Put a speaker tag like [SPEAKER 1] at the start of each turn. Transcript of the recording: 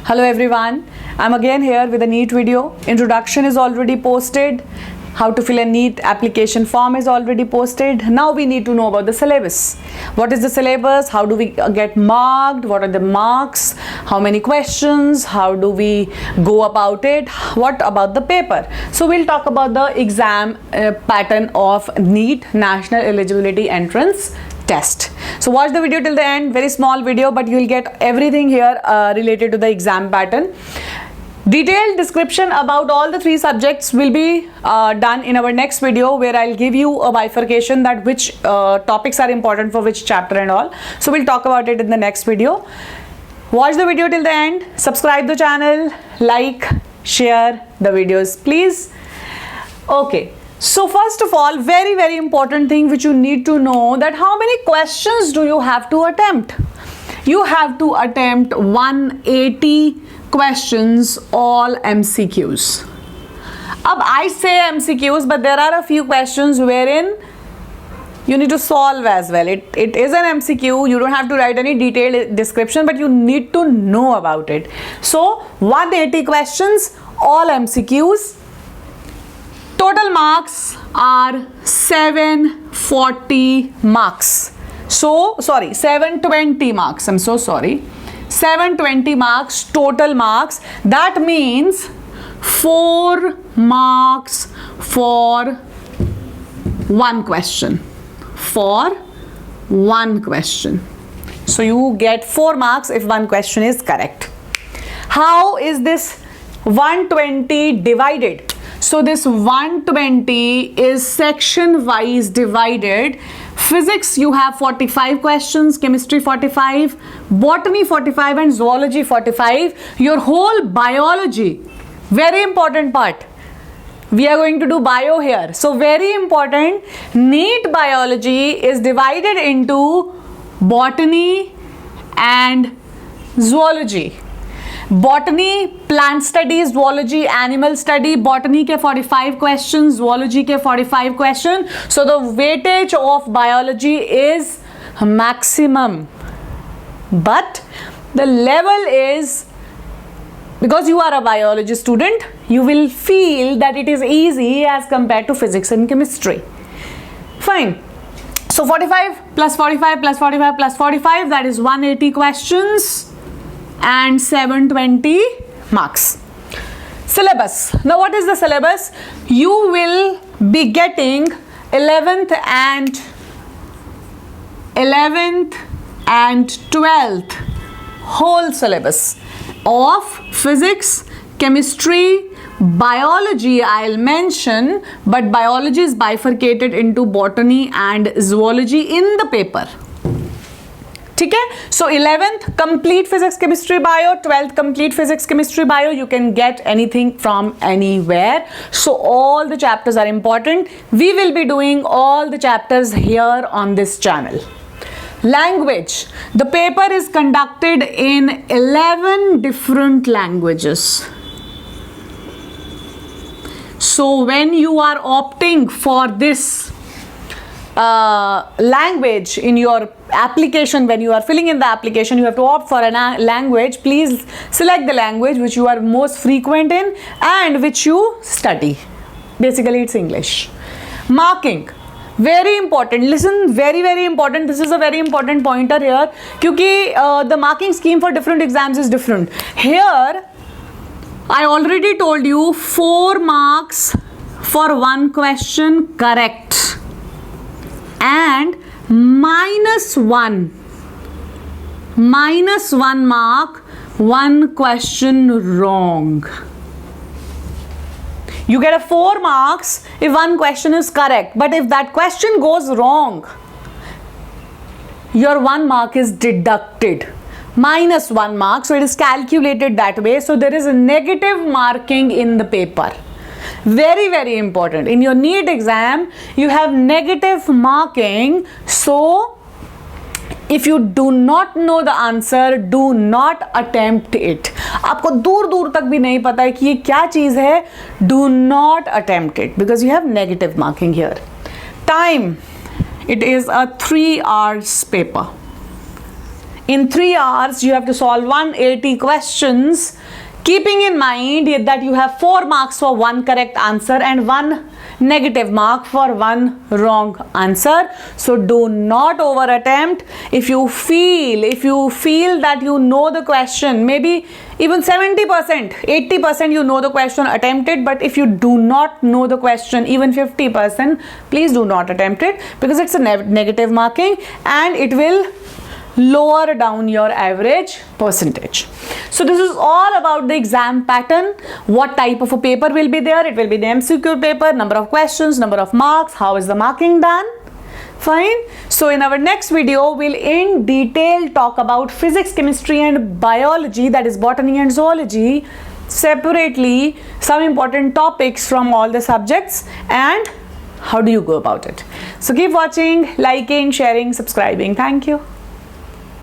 [SPEAKER 1] Hello everyone, I'm again here with a NEET video. Introduction is already posted. How to fill a NEET application form is already posted. Now we need to know about the syllabus. What is the syllabus? How do we get marked? What are the marks? How many questions? How do we go about it? What about the paper? So we'll talk about the exam pattern of NEET, National Eligibility Entrance Test. So watch the video till the end. Very small video, but you will get everything here related to the exam pattern. Detailed description about all the three subjects will be done in our next video, where I'll give you a bifurcation that which topics are important for which chapter and all. So we'll talk about it in the next video. Watch the video till the end. Subscribe the channel, like, share the videos, please. Okay. So first of all, very important thing which you need to know, that how many questions do you have to attempt? You have to attempt 180 questions, all MCQs. Ab I say MCQs, but there are a few questions wherein you need to solve as well. It is an MCQ. You don't have to write any detailed description, but you need to know about it. So 180 questions, all MCQs. Total marks are 740 marks. So, sorry, 720 marks. I'm so sorry. 720 marks, total marks. That means 4 marks for one question. For one question. So, you get 4 marks if one question is correct. How is this 120 divided? So this 120 is section wise divided. Physics you have 45 questions, chemistry 45, botany 45 and zoology 45. Your whole biology, very important part. We are going to do bio here. So very important, NEET biology is divided into botany and zoology. Botany, plant study, zoology, animal study. Botany के 45 questions, zoology के 45 questions. So the weightage of biology is maximum. But the level is, because you are a biology student, you will feel that it is easy as compared to physics and chemistry. Fine. So 45 plus 45 plus 45 plus 45, that is 180 questions. And 720 marks. Syllabus. Now what is the syllabus? You will be getting 11th and 12th whole syllabus of physics, chemistry, biology I'll mention, but biology is bifurcated into botany and zoology in the paper. ठीक है? So 11th complete physics, chemistry, bio. 12th complete physics, chemistry, bio. You can get anything from anywhere. So all the chapters are important. We will be doing all the chapters here on this channel. Language. The paper is conducted in 11 different languages. So when you are opting for this language in your application, when you are filling in the application, you have to opt for a language. Please select the language which you are most frequent in and which you study. Basically it's English. Marking, very important. Listen, very important. This is a very important pointer here, क्योंकि the marking scheme for different exams is different. Here I already told you 4 marks for one question correct and -1 mark one question wrong. You get a 4 marks if one question is correct, but if that question goes wrong, your 1 mark is deducted. -1 mark, so it is calculated that way. So there is a negative marking in the paper. Very important. In your NEET exam, you have negative marking. So if you do not know the answer, do not attempt it. आपको दूर तक भी नहीं पता है कि ये क्या चीज़ है, do not attempt it because you have negative marking here. Time. It is a 3 hours paper. In 3 hours, you have to solve 180 questions, keeping in mind that you have 4 marks for 1 correct answer and 1 negative mark for 1 wrong answer. So do not over attempt. If you feel that you know the question, maybe even 70%, 80% you know the question, attempt it. But if you do not know the question, even 50%, please do not attempt it, because it's a negative marking and it will lower down your average percentage. So this is all about the exam pattern. What type of a paper will be there? It will be the MCQ paper, number of questions, number of marks, how is the marking done? Fine. So in our next video, we'll in detail talk about physics, chemistry and biology, that is botany and zoology, separately, some important topics from all the subjects and how do you go about it. So keep watching, liking, sharing, subscribing. Thank you.